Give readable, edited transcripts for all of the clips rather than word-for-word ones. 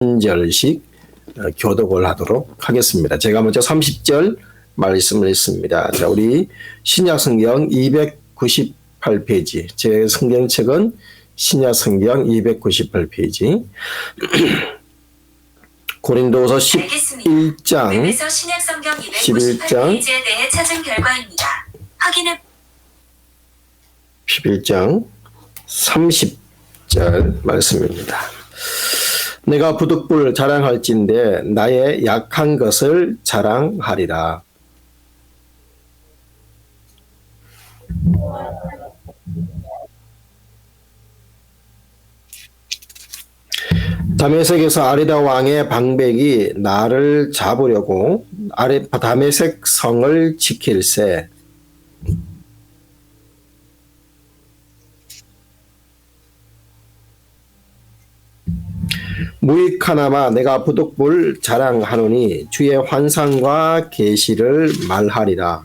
절씩 교독을 하도록 하겠습니다. 제가 먼저 30절 말씀을 했습니다. 자, 우리 신약성경 298페이지, 제 성경책은 신약성경 298페이지, 고린도후서 11장 11장 대해 찾은 결과입니다. 확인해 11장 30절 말씀입니다. 내가 부득불 자랑할진대 나의 약한 것을 자랑하리라. 다메섹에서 아리다 왕의 방백이 나를 잡으려고 다메섹 성을 지킬세. 무익하나마 내가 부득불 자랑하노니 주의 환상과 계시를 말하리라.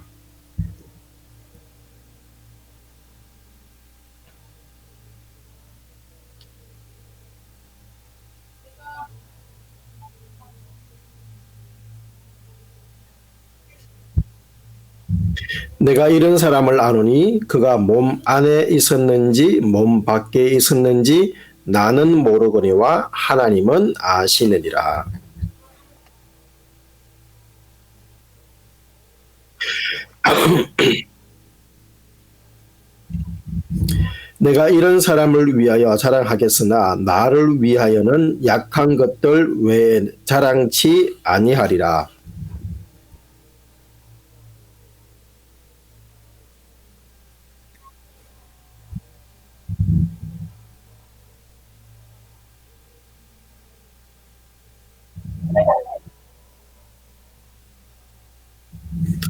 내가 이런 사람을 아노니 그가 몸 안에 있었는지 몸 밖에 있었는지 나는 모르거니와 하나님은 아시느니라. 내가 이런 사람을 위하여 자랑하겠으나 나를 위하여는 약한 것들 외에 자랑치 아니하리라.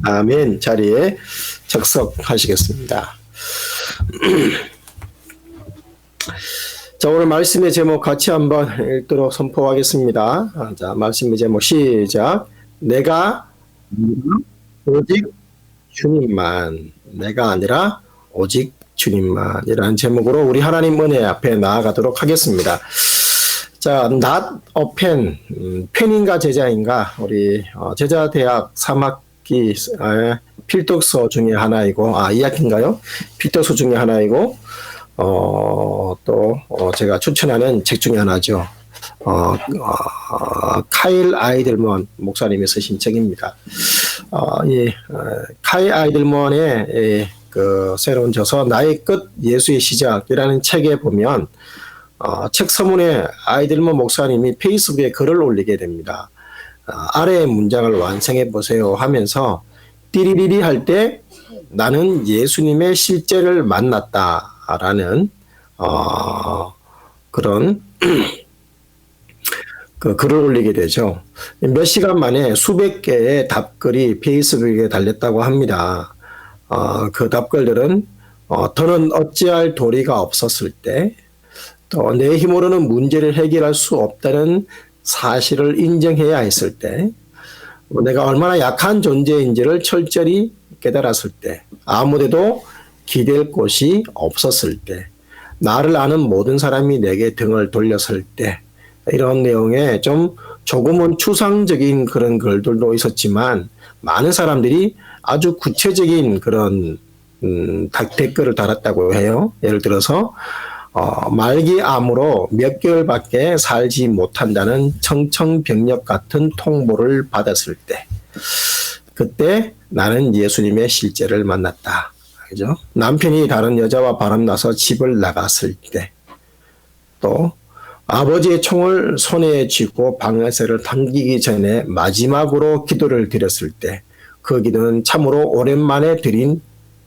아멘. 자리에 적석하시겠습니다. 자, 오늘 말씀의 제목 같이 한번 읽도록 선포하겠습니다. 자, 말씀의 제목 시작. 내가 오직 주님만, 내가 아니라 오직 주님만 이라는 제목으로 우리 하나님 은혜 앞에 나아가도록 하겠습니다. 자, not a pen, 펜인가 제자인가, 우리 제자대학 3학기 필독서 중에 하나이고, 2학기인가요? 필독서 중에 하나이고, 또 제가 추천하는 책 중에 하나죠. 카일 아이들먼 목사님이 쓰신 책입니다. 카일 아이들먼의 그 새로운 저서 나의 끝 예수의 시작이라는 책에 보면 책 서문에 아이들먼 목사님이 페이스북에 글을 올리게 됩니다. 아래의 문장을 완성해 보세요 하면서 띠리리리 할 때 나는 예수님의 실제를 만났다라는 그런 그 글을 올리게 되죠. 몇 시간 만에 수백 개의 답글이 페이스북에 달렸다고 합니다. 그 답글들은 더는 어찌할 도리가 없었을 때, 또 내 힘으로는 문제를 해결할 수 없다는 사실을 인정해야 했을 때, 내가 얼마나 약한 존재인지를 철저히 깨달았을 때, 아무데도 기댈 곳이 없었을 때, 나를 아는 모든 사람이 내게 등을 돌렸을 때, 이런 내용에 조금은 추상적인 그런 글들도 있었지만 많은 사람들이 아주 구체적인 그런 댓글을 달았다고 해요. 예를 들어서 말기암으로 몇 개월밖에 살지 못한다는 청청병력 같은 통보를 받았을 때, 그때 나는 예수님의 실제를 만났다. 그죠? 남편이 다른 여자와 바람나서 집을 나갔을 때, 또 아버지의 총을 손에 쥐고 방아쇠를 당기기 전에 마지막으로 기도를 드렸을 때, 그 기도는 참으로 오랜만에 드린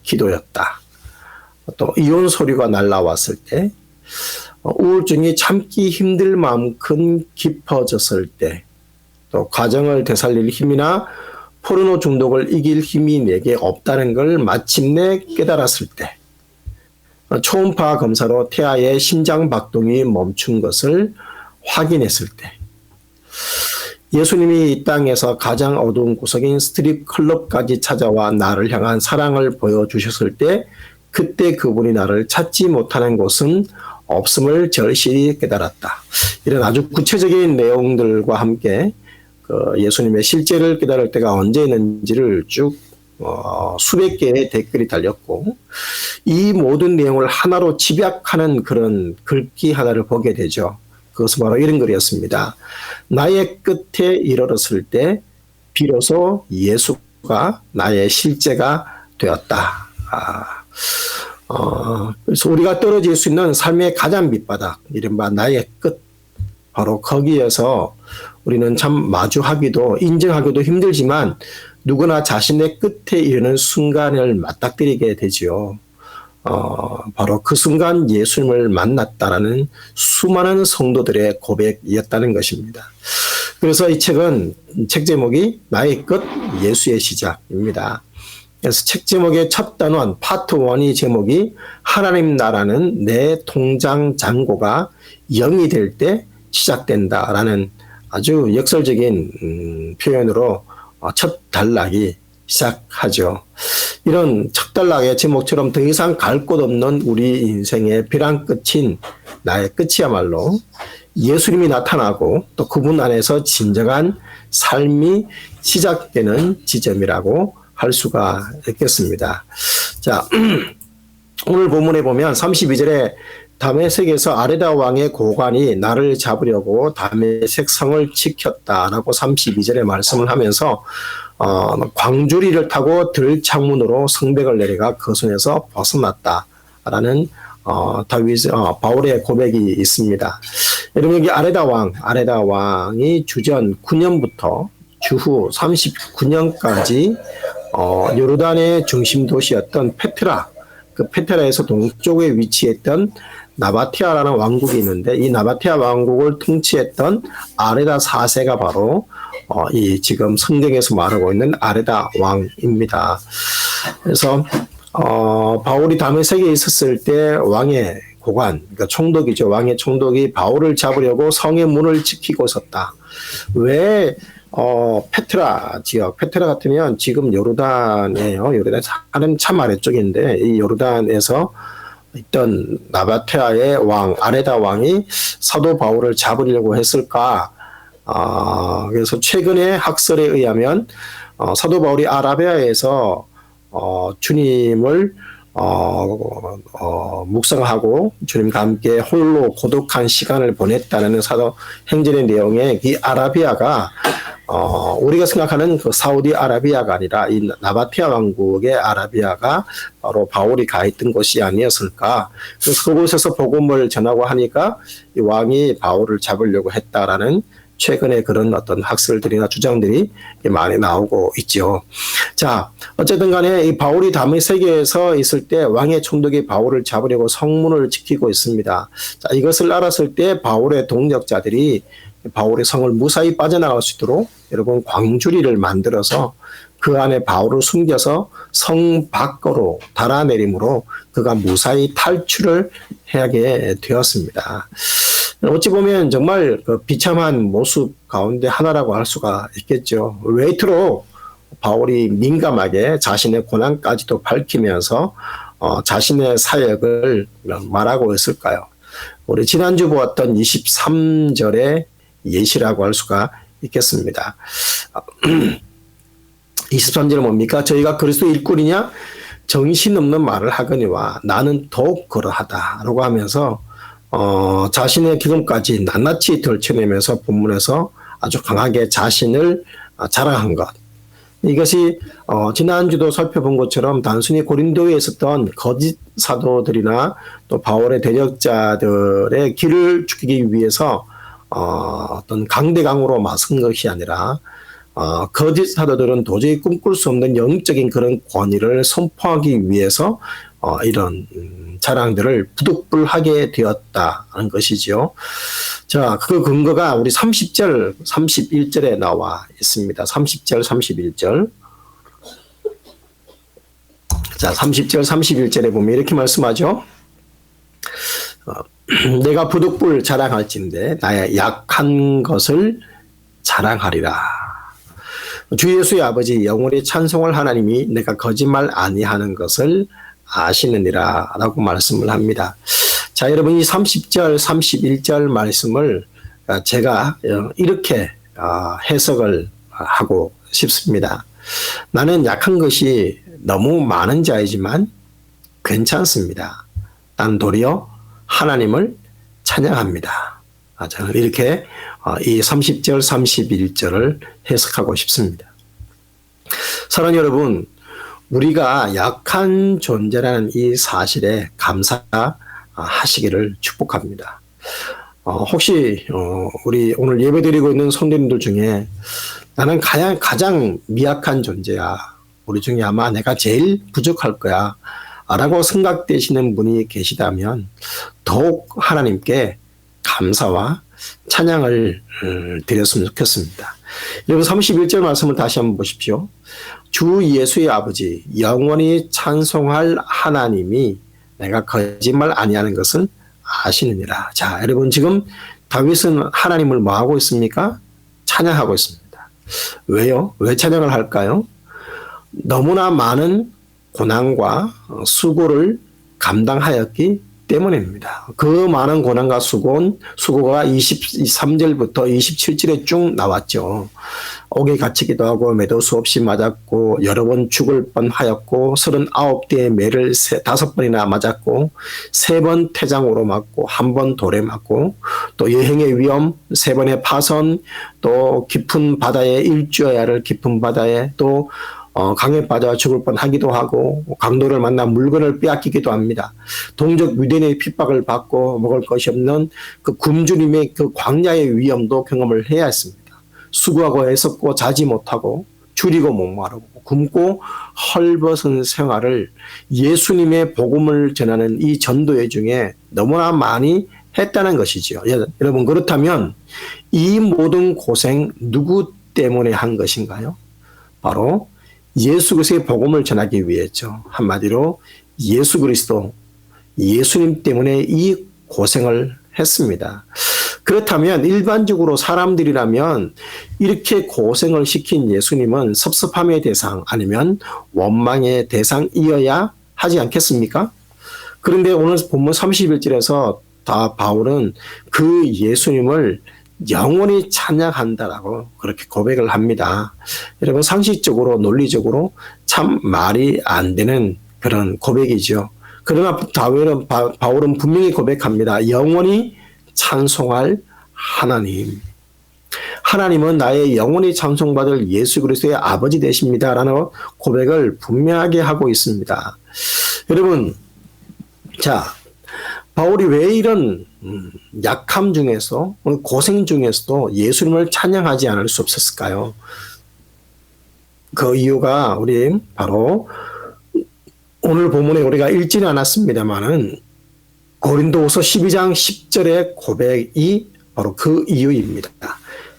기도였다. 또 이혼 소리가 날라왔을 때, 우울증이 참기 힘들 만큼 깊어졌을 때, 또 가정을 되살릴 힘이나 포르노 중독을 이길 힘이 내게 없다는 걸 마침내 깨달았을 때, 초음파 검사로 태아의 심장 박동이 멈춘 것을 확인했을 때, 예수님이 이 땅에서 가장 어두운 구석인 스트립 클럽까지 찾아와 나를 향한 사랑을 보여주셨을 때, 그때 그분이 나를 찾지 못하는 곳은 없음을 절실히 깨달았다. 이런 아주 구체적인 내용들과 함께 그 예수님의 실제를 깨달을 때가 언제였는지를 쭉 수백 개의 댓글이 달렸고 이 모든 내용을 하나로 집약하는 그런 글귀 하나를 보게 되죠. 그것은 바로 이런 글이었습니다. 나의 끝에 이르렀을 때 비로소 예수가 나의 실제가 되었다. 그래서 우리가 떨어질 수 있는 삶의 가장 밑바닥, 이른바 나의 끝, 바로 거기에서 우리는 참 마주하기도 인정하기도 힘들지만 누구나 자신의 끝에 이르는 순간을 맞닥뜨리게 되지요. 바로 그 순간 예수님을 만났다라는 수많은 성도들의 고백이었다는 것입니다. 그래서 이 책은 책 제목이 나의 끝 예수의 시작입니다. 그래서 책 제목의 첫 단원 파트 1이 제목이 하나님 나라는 내 통장 잔고가 0이 될 때 시작된다라는 아주 역설적인 표현으로 첫 단락이 시작하죠. 이런 첫 단락의 제목처럼 더 이상 갈 곳 없는 우리 인생의 벼랑 끝인 나의 끝이야말로 예수님이 나타나고 또 그분 안에서 진정한 삶이 시작되는 지점이라고 할 수가 있겠습니다. 자, 오늘 본문에 보면 32절에 다메섹에서 아레다 왕의 고관이 나를 잡으려고 다메섹 성을 지켰다라고 32절에 말씀을 하면서 광주리를 타고 들창문으로 성벽을 내려가 그 손에서 벗어났다라는 바울의 고백이 있습니다. 여러분 여기 아레다 왕이 주전 9년부터 주후 39년까지 요르단의 중심 도시였던 페트라, 그 페트라에서 동쪽에 위치했던 나바테아라는 왕국이 있는데 이 나바테아 왕국을 통치했던 아레다 4세가 바로 이 지금 성경에서 말하고 있는 아레다 왕입니다. 그래서 바울이 다메섹에 있었을 때 왕의 고관, 그러니까 총독이죠. 왕의 총독이 바울을 잡으려고 성의 문을 지키고 있었다. 왜 페트라 지역, 페트라 같으면 지금 요르단이에요. 요르단 참 아래쪽인데 이 요르단에서 있던 나바테아의 왕 아레다 왕이 사도 바울을 잡으려고 했을까? 그래서 최근의 학설에 의하면 사도 바울이 아라비아에서 주님을 묵상하고 주님과 함께 홀로 고독한 시간을 보냈다는 사도 행전의 내용에 이 아라비아가 우리가 생각하는 그 사우디아라비아가 아니라 이 나바테아 왕국의 아라비아가 바로 바울이 가 있던 곳이 아니었을까. 그래서 그곳에서 복음을 전하고 하니까 이 왕이 바울을 잡으려고 했다라는 최근에 그런 어떤 학설들이나 주장들이 많이 나오고 있죠. 자, 어쨌든 간에 이 바울이 다메섹에서 있을 때 왕의 총독이 바울을 잡으려고 성문을 지키고 있습니다. 자, 이것을 알았을 때 바울의 동력자들이 바울의 성을 무사히 빠져나갈 수 있도록 여러분 광주리를 만들어서 그 안에 바울을 숨겨서 성 밖으로 달아내림으로 그가 무사히 탈출을 하게 되었습니다. 어찌 보면 정말 그 비참한 모습 가운데 하나라고 할 수가 있겠죠. 왜 이토록 바울이 민감하게 자신의 고난까지도 밝히면서 자신의 사역을 말하고 있을까요? 우리 지난주 보았던 23절의 예시라고 할 수가 있겠습니다. 23절은 뭡니까? 저희가 그리스도 일꾼이냐? 정신없는 말을 하거니와 나는 더욱 그러하다라고 하면서 자신의 기쁨까지 낱낱이 덜쳐내면서 본문에서 아주 강하게 자신을 자랑한 것. 이것이 지난주도 살펴본 것처럼 단순히 고린도에 있었던 거짓 사도들이나 또 바울의 대적자들의 길을 죽이기 위해서 어떤 강대강으로 맞선 것이 아니라 거짓 사도들은 도저히 꿈꿀 수 없는 영적인 그런 권위를 선포하기 위해서 이런 자랑들을 부득불하게 되었다는 것이죠. 자, 그 근거가 우리 30절, 31절에 나와 있습니다. 30절, 31절. 자, 30절, 31절에 보면 이렇게 말씀하죠. 내가 부득불 자랑할진대 나의 약한 것을 자랑하리라. 주 예수의 아버지 영원히 찬송할 하나님이 내가 거짓말 아니하는 것을 아시느니라 라고 말씀을 합니다. 자, 여러분 이 30절, 31절 말씀을 제가 이렇게 해석을 하고 싶습니다. 나는 약한 것이 너무 많은 자이지만 괜찮습니다. 난 도리어 하나님을 찬양합니다. 저는 이렇게 이 30절, 31절을 해석하고 싶습니다. 사랑하는 여러분, 우리가 약한 존재라는 이 사실에 감사하시기를 축복합니다. 혹시 우리 오늘 예배드리고 있는 성도님들 중에 나는 가장 미약한 존재야. 우리 중에 아마 내가 제일 부족할 거야. 라고 생각되시는 분이 계시다면 더욱 하나님께 감사와 찬양을 드렸으면 좋겠습니다. 여러분 31절 말씀을 다시 한번 보십시오. 주 예수의 아버지 영원히 찬송할 하나님이 내가 거짓말 아니하는 것을 아시느니라. 자, 여러분 지금 다윗은 하나님을 뭐 하고 있습니까? 찬양하고 있습니다. 왜요? 왜 찬양을 할까요? 너무나 많은 고난과 수고를 감당하였기 때문입니다. 그 많은 고난과 수고가 23절부터 27절에 쭉 나왔죠. 옥에 갇히기도 하고 매도 수없이 맞았고 여러 번 죽을 뻔하였고 39대의 매를 5번이나 맞았고 3번 태장으로 맞고 1번 돌에 맞고 또 여행의 위험 3번의 파선 또 깊은 바다에 일주야를 깊은 바다에 또 강에 빠져 죽을 뻔하기도 하고 강도를 만나 물건을 빼앗기기도 합니다. 동족 유대인의 핍박을 받고 먹을 것이 없는 그 굶주림의 그 광야의 위험도 경험을 해야 했습니다. 수고하고 애썼고 자지 못하고 줄이고 목마르고 굶고 헐벗은 생활을 예수님의 복음을 전하는 이 전도회 중에 너무나 많이 했다는 것이죠. 여러분 그렇다면 이 모든 고생 누구 때문에 한 것인가요? 바로 예수 그리스도의 복음을 전하기 위해죠. 한마디로 예수 그리스도, 예수님 때문에 이 고생을 했습니다. 그렇다면 일반적으로 사람들이라면 이렇게 고생을 시킨 예수님은 섭섭함의 대상 아니면 원망의 대상이어야 하지 않겠습니까? 그런데 오늘 본문 31절에서 바울은 그 예수님을 영원히 찬양한다라고 그렇게 고백을 합니다. 여러분 상식적으로 논리적으로 참 말이 안 되는 그런 고백이죠. 그러나 바울은 분명히 고백합니다. 영원히 찬송할 하나님. 하나님은 나의 영원히 찬송받을 예수 그리스도의 아버지 되십니다. 라는 고백을 분명하게 하고 있습니다. 여러분, 자, 바울이 왜 이런 약함 중에서 고생 중에서도 예수님을 찬양하지 않을 수 없었을까요? 그 이유가 우리 바로 오늘 본문에 우리가 읽지는 않았습니다만은 고린도후서 12장 10절의 고백이 바로 그 이유입니다.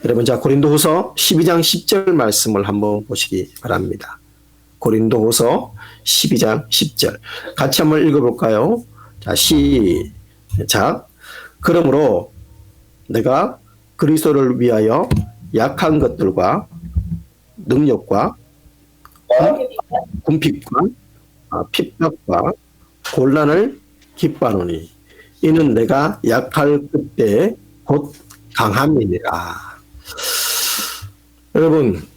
여러분 자 고린도후서 12장 10절 말씀을 한번 보시기 바랍니다. 고린도후서 12장 10절 같이 한번 읽어볼까요? 자 시작. 그러므로 내가 그리스도를 위하여 약한 것들과 능력과 궁핍과 핍박과 곤란을 기뻐하노니 이는 내가 약할 그때에 곧 강함이니라. 여러분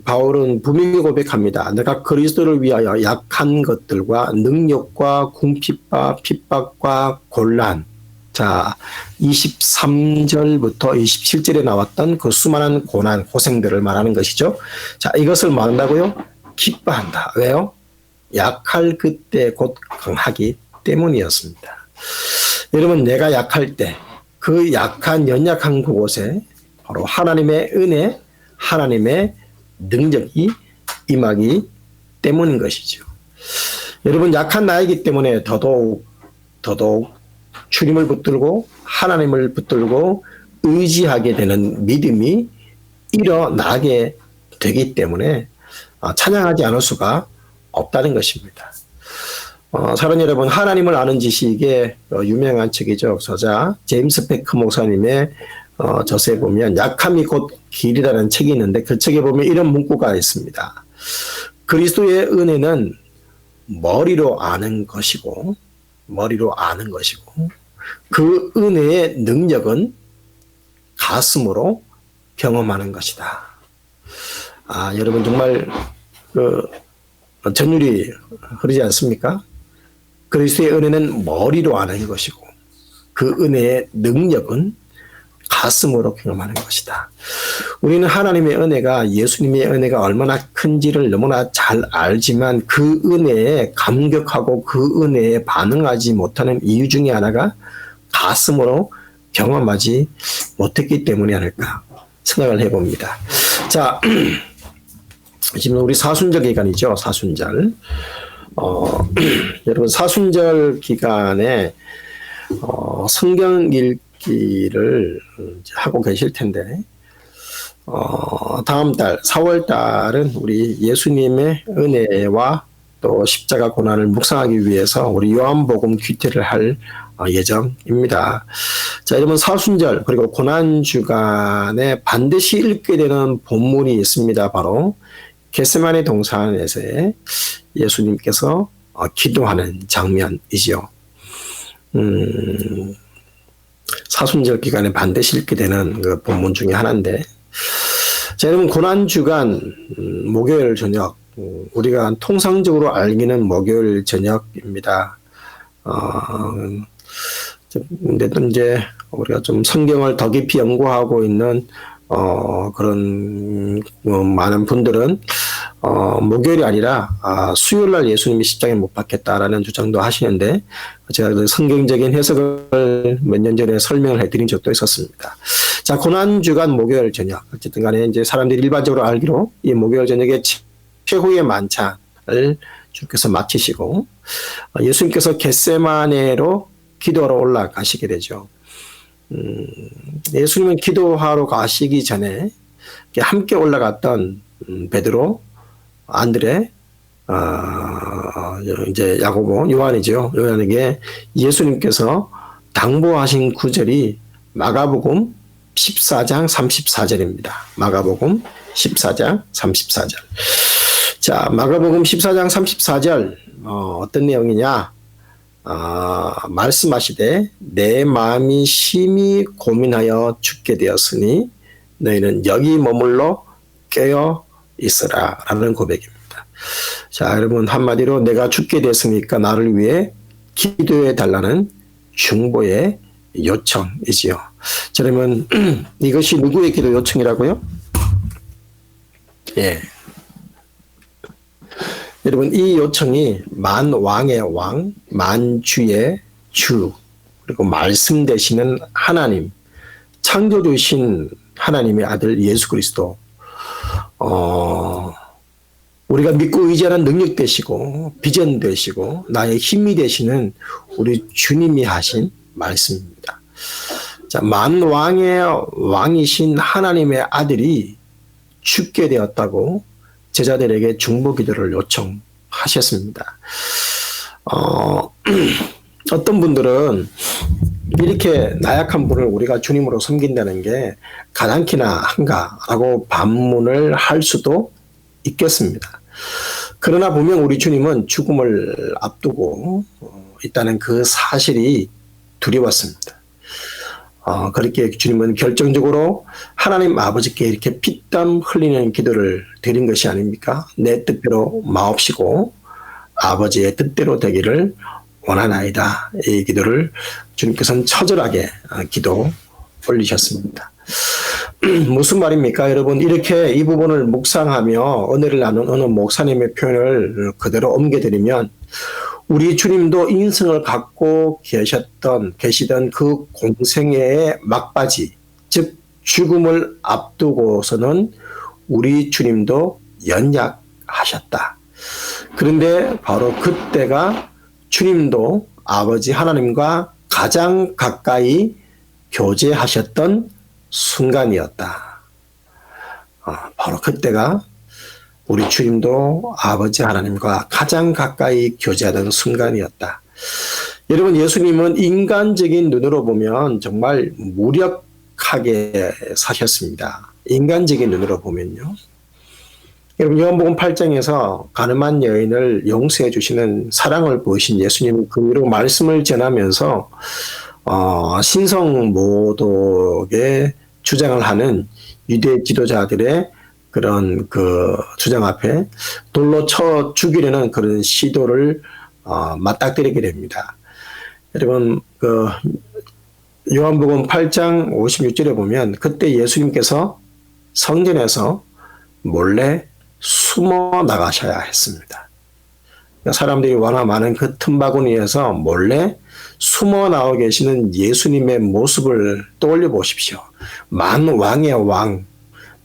바울은 분명히 고백합니다. 내가 그리스도를 위하여 약한 것들과 능력과 궁핍과 핍박과 곤란. 자, 23절부터 27절에 나왔던 그 수많은 고난, 고생들을 말하는 것이죠. 자, 이것을 뭐 한다고요? 기뻐한다. 왜요? 약할 그때 곧 강하기 때문이었습니다. 여러분, 내가 약할 때, 그 약한, 연약한 그곳에 바로 하나님의 은혜, 하나님의 능력이 임하기 때문인 것이죠. 여러분, 약한 나이기 때문에 더더욱 주님을 붙들고 하나님을 붙들고 의지하게 되는 믿음이 일어나게 되기 때문에 찬양하지 않을 수가 없다는 것입니다. 사랑하는 여러분, 하나님을 아는 지식의 유명한 책이죠. 저자 제임스 페크 목사님의 저서에 보면 약함이 곧 길이라는 책이 있는데 그 책에 보면 이런 문구가 있습니다. 그리스도의 은혜는 머리로 아는 것이고 머리로 아는 것이고 그 은혜의 능력은 가슴으로 경험하는 것이다. 여러분 정말 전율이 흐르지 않습니까? 그리스도의 은혜는 머리로 아는 것이고 그 은혜의 능력은 가슴으로 경험하는 것이다. 우리는 하나님의 은혜가 예수님의 은혜가 얼마나 큰지를 너무나 잘 알지만 그 은혜에 감격하고 그 은혜에 반응하지 못하는 이유 중에 하나가 가슴으로 경험하지 못했기 때문이 아닐까 생각을 해봅니다. 자, 지금 우리 사순절 기간이죠. 사순절. 여러분 사순절 기간에 성경 읽기를 하고 계실 텐데 다음 달 4월 달은 우리 예수님의 은혜와 또 십자가 고난을 묵상하기 위해서 우리 요한복음 귀퇴를 할 예정입니다. 자, 여러분 사순절 그리고 고난 주간에 반드시 읽게 되는 본문이 있습니다. 바로 겟세마네 동산에서의 예수님께서 기도하는 장면이지요. 사순절 기간에 반드시 읽게 되는 그 본문 중에 하나인데, 자, 여러분 고난 주간 목요일 저녁 우리가 통상적으로 알기는 목요일 저녁입니다. 근데 또 이제 우리가 좀 성경을 더 깊이 연구하고 있는 그런 많은 분들은 목요일이 아니라 수요일날 예수님이 십자가에 못 박혔다라는 주장도 하시는데 제가 그 성경적인 해석을 몇 년 전에 설명을 해드린 적도 있었습니다. 자, 고난주간 목요일 저녁 어쨌든 간에 이제 사람들이 일반적으로 알기로 이 목요일 저녁에 최후의 만찬을 주께서 마치시고 예수님께서 겟세마네로 기도하러 올라가시게 되죠. 예수님은 기도하러 가시기 전에 함께 올라갔던 베드로, 안드레, 이제 야고보, 요한이죠. 요한에게 예수님께서 당부하신 구절이 마가복음 14장 34절입니다. 마가복음 14장 34절. 자, 마가복음 14장 34절 어떤 내용이냐? 말씀하시되 내 마음이 심히 고민하여 죽게 되었으니 너희는 여기 머물러 깨어 있으라 라는 고백입니다. 자, 여러분 한마디로 내가 죽게 됐으니까 나를 위해 기도해 달라는 중보의 요청이지요. 자, 그러면 이것이 누구의 기도 요청이라고요? 예. 여러분 이 요청이 만왕의 왕, 만주의 주, 그리고 말씀 되시는 하나님, 창조주신 하나님의 아들 예수 그리스도, 우리가 믿고 의지하는 능력 되시고 비전 되시고 나의 힘이 되시는 우리 주님이 하신 말씀입니다. 자, 만왕의 왕이신 하나님의 아들이 죽게 되었다고 제자들에게 중보 기도를 요청하셨습니다. 어떤 분들은 이렇게 나약한 분을 우리가 주님으로 섬긴다는 게 가당키나 한가라고 반문을 할 수도 있겠습니다. 그러나 분명 우리 주님은 죽음을 앞두고 있다는 그 사실이 두려웠습니다. 그렇게 주님은 결정적으로 하나님 아버지께 이렇게 피땀 흘리는 기도를 드린 것이 아닙니까? 내 뜻대로 마옵시고 아버지의 뜻대로 되기를 원하나이다. 이 기도를 주님께서는 처절하게 기도 올리셨습니다. 무슨 말입니까? 여러분 이렇게 이 부분을 묵상하며 은혜를 나눈 어느 목사님의 표현을 그대로 옮겨드리면 우리 주님도 인생을 갖고 계시던 그 공생애의 막바지, 즉 죽음을 앞두고서는 우리 주님도 연약하셨다. 그런데 바로 그때가 주님도 아버지 하나님과 가장 가까이 교제하셨던 순간이었다. 바로 그때가 우리 주님도 아버지 하나님과 가장 가까이 교제하던 순간이었다. 여러분 예수님은 인간적인 눈으로 보면 정말 무력하게 사셨습니다. 인간적인 눈으로 보면요. 여러분 요한복음 8장에서 가늠한 여인을 용서해 주시는 사랑을 보이신 예수님 그 위로 말씀을 전하면서 신성 모독에 주장을 하는 유대 지도자들의 그런 그 주장 앞에 돌로 쳐 죽이려는 그런 시도를 맞닥뜨리게 됩니다. 여러분 그 요한복음 8장 56절에 보면 그때 예수님께서 성전에서 몰래 숨어 나가셔야 했습니다. 사람들이 워낙 많은 그 틈바구니에서 몰래 숨어 나와 계시는 예수님의 모습을 떠올려 보십시오. 만왕의 왕,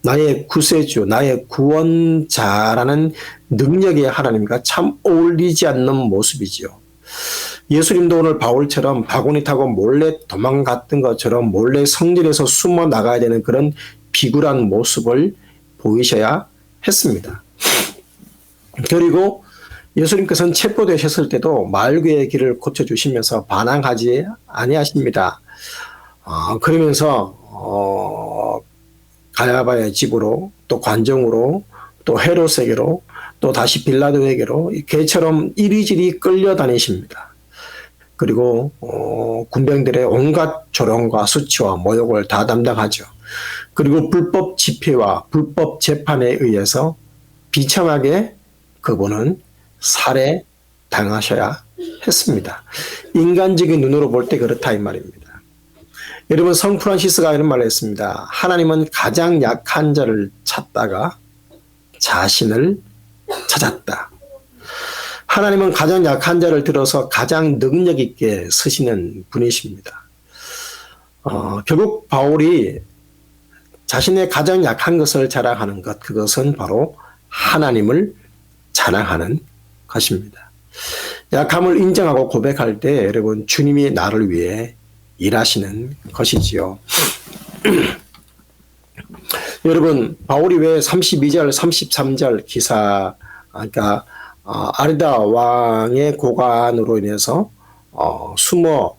나의 구세주, 나의 구원자라는 능력의 하나님과 참 어울리지 않는 모습이지요. 예수님도 오늘 바울처럼 바구니 타고 몰래 도망갔던 것처럼 몰래 성전에서 숨어 나가야 되는 그런 비굴한 모습을 보이셔야 했습니다. 그리고 예수님께서는 체포되셨을 때도 말구의 길을 고쳐주시면서 반항하지 아니하십니다. 그러면서 가야바의 집으로 또 관정으로 또 헤롯에게로 또 다시 빌라도에게로 개처럼 이리저리 끌려다니십니다. 그리고 군병들의 온갖 조롱과 수치와 모욕을 다 담당하죠. 그리고 불법 집회와 불법 재판에 의해서 비참하게 그분은 살해당하셔야 했습니다. 인간적인 눈으로 볼 때 그렇다 이 말입니다. 여러분 성 프란시스가 이런 말을 했습니다. 하나님은 가장 약한 자를 찾다가 자신을 찾았다. 하나님은 가장 약한 자를 들어서 가장 능력 있게 쓰시는 분이십니다. 결국 바울이 자신의 가장 약한 것을 자랑하는 것, 그것은 바로 하나님을 자랑하는 것입니다. 약함을 인정하고 고백할 때 여러분 주님이 나를 위해 일하시는 것이지요. 여러분 바울이 왜 32절 33절 기사 그러니까 아리다 왕의 고관으로 인해서 숨어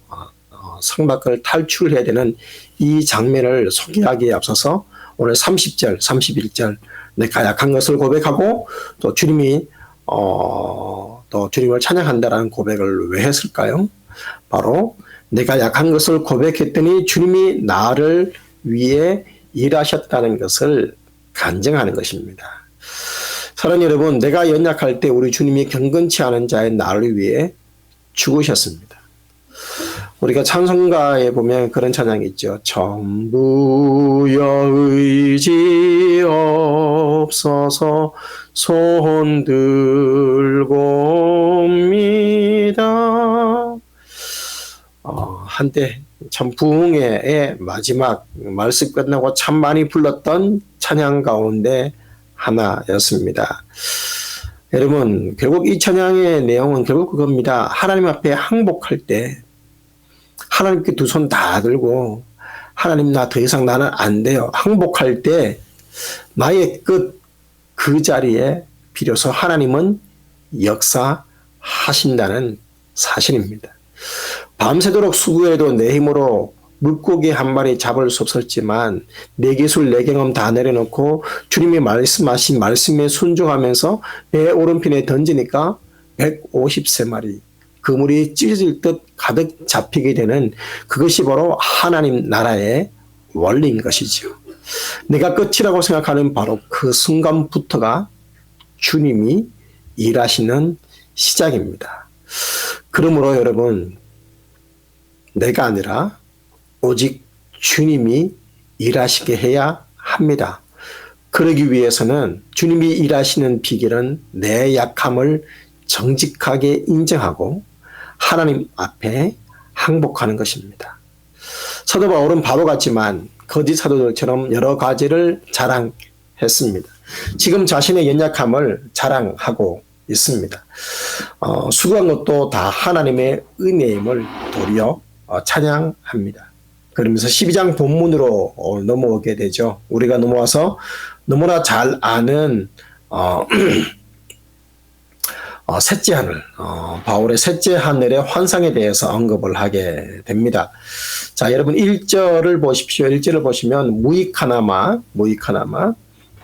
성 밖을 탈출해야 되는 이 장면을 소개하기에 앞서서 오늘 30절 31절 내가 약한 것을 고백하고 또 주님이 또 주님을 찬양한다라는 고백을 왜 했을까요? 바로 내가 약한 것을 고백했더니 주님이 나를 위해 일하셨다는 것을 간증하는 것입니다. 사랑하는 여러분, 내가 연약할 때 우리 주님이 경건치 않은 자의 나를 위해 죽으셨습니다. 우리가 찬송가에 보면 그런 찬양이 있죠. 전부여 의지 없어서 손 들고 옵니다. 한때 참 부흥회의 마지막 말씀 끝나고 참 많이 불렀던 찬양 가운데 하나였습니다. 여러분 결국 이 찬양의 내용은 결국 그겁니다. 하나님 앞에 항복할 때 하나님께 두 손 다 들고 하나님 나 더 이상 나는 안 돼요. 항복할 때 나의 끝 그 자리에 비로소 하나님은 역사하신다는 사실입니다. 밤새도록 수고해도 내 힘으로 물고기 한 마리 잡을 수 없었지만 내 기술 내 경험 다 내려놓고 주님이 말씀하신 말씀에 순종하면서 배 오른편에 던지니까 150세 그물이 찢어질 듯 가득 잡히게 되는 그것이 바로 하나님 나라의 원리인 것이죠. 내가 끝이라고 생각하는 바로 그 순간부터가 주님이 일하시는 시작입니다. 그러므로 여러분 내가 아니라 오직 주님이 일하시게 해야 합니다. 그러기 위해서는 주님이 일하시는 비결은 내 약함을 정직하게 인정하고 하나님 앞에 항복하는 것입니다. 사도 바울은 바보 같지만 거짓 사도들처럼 여러 가지를 자랑했습니다. 지금 자신의 연약함을 자랑하고 있습니다. 수고한 것도 다 하나님의 은혜임을 도리어 찬양합니다. 그러면서 12장 본문으로 넘어오게 되죠. 우리가 넘어와서 너무나 잘 아는 셋째 하늘, 바울의 셋째 하늘의 환상에 대해서 언급을 하게 됩니다. 자, 여러분 1절을 보십시오. 1절을 보시면 무익하나마,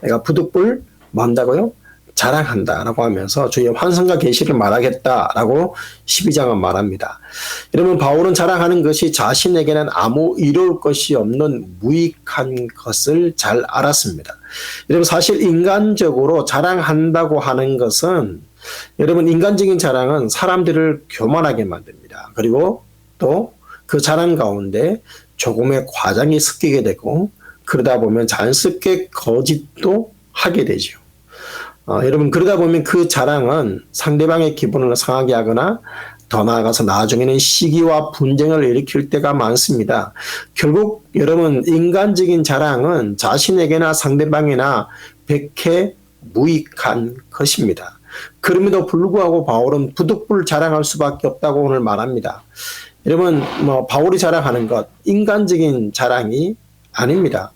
내가 부득불 뭐 한다고요? 자랑한다라고 하면서 주의 환상과 계시를 말하겠다라고 12장은 말합니다. 여러분 바울은 자랑하는 것이 자신에게는 아무 이로울 것이 없는 무익한 것을 잘 알았습니다. 여러분 사실 인간적으로 자랑한다고 하는 것은 여러분 인간적인 자랑은 사람들을 교만하게 만듭니다. 그리고 또 그 자랑 가운데 조금의 과장이 섞이게 되고 그러다 보면 자연스럽게 거짓도 하게 되죠. 여러분 그러다 보면 그 자랑은 상대방의 기분을 상하게 하거나 더 나아가서 나중에는 시기와 분쟁을 일으킬 때가 많습니다. 결국 여러분 인간적인 자랑은 자신에게나 상대방이나 백해 무익한 것입니다. 그럼에도 불구하고 바울은 부득불 자랑할 수밖에 없다고 오늘 말합니다. 여러분 바울이 자랑하는 것 인간적인 자랑이 아닙니다.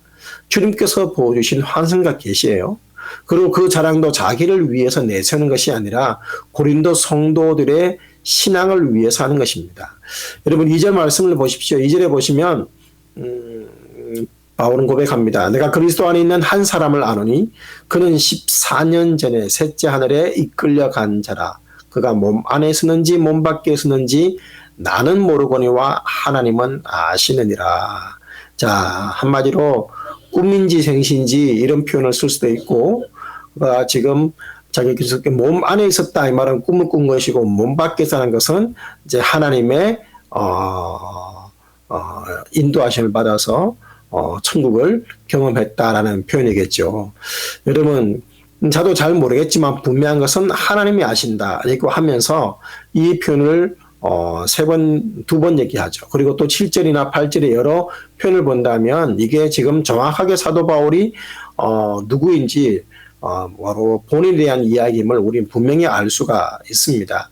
주님께서 보여주신 환상과 계시예요. 그리고 그 자랑도 자기를 위해서 내세우는 것이 아니라 고린도 성도들의 신앙을 위해서 하는 것입니다. 여러분 2절 말씀을 보십시오. 2절에 보시면 바울은 고백합니다. 내가 그리스도 안에 있는 한 사람을 아노니 그는 14년 전에 셋째 하늘에 이끌려간 자라. 그가 몸 안에 서는지 몸 밖에 서는지 나는 모르거니와 하나님은 아시느니라. 자, 한마디로 꿈인지 생신지 이런 표현을 쓸 수도 있고 지금 자기 몸 안에 있었다 이 말은 꿈을 꾼 것이고 몸 밖에 사는 것은 이제 하나님의 인도하심을 받아서 천국을 경험했다라는 표현이겠죠. 여러분 저도 잘 모르겠지만 분명한 것은 하나님이 아신다 이렇게 하면서 이 표현을 두 번 얘기하죠. 그리고 또 7절이나 8절에 여러 표현을 본다면 이게 지금 정확하게 사도 바울이 누구인지 바로 본인에 대한 이야기임을 우리는 분명히 알 수가 있습니다.